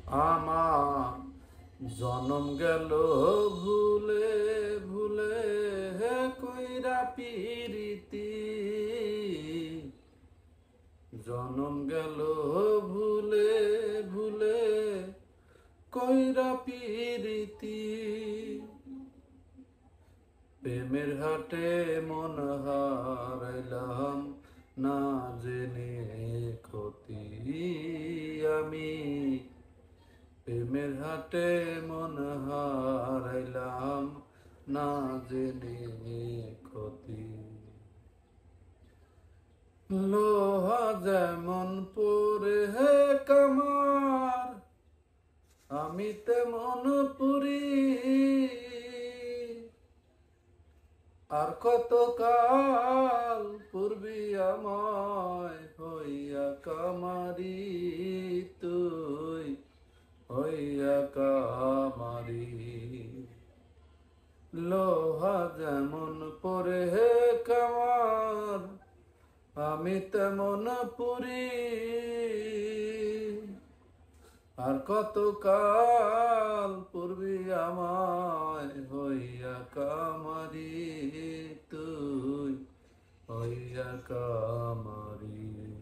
আমার জনম গেল ভুলে ভুলে কইরা পিরিতি, জনম গেল ভুলে ভুলে কইরা পিরিতি। প্রেমের হাটে মন হারাইলাম না জেনে ক্ষতি আমি, প্রেমের হাটে মন হারাইলাম না জেনে ক্ষতি। লোহা যেমন পরে হে কামার, আমি তেমন পুরি, আর কত কাল পূর্বি আমায় হইয়া কামারি, তুই হইয়া কামারি। লোহা যেমন পরে হে কামার, আমি তেমন পুরি, আর কত কাল পূর্বি আমায় হইয়া কামারি, তুই হইয়া কামারি।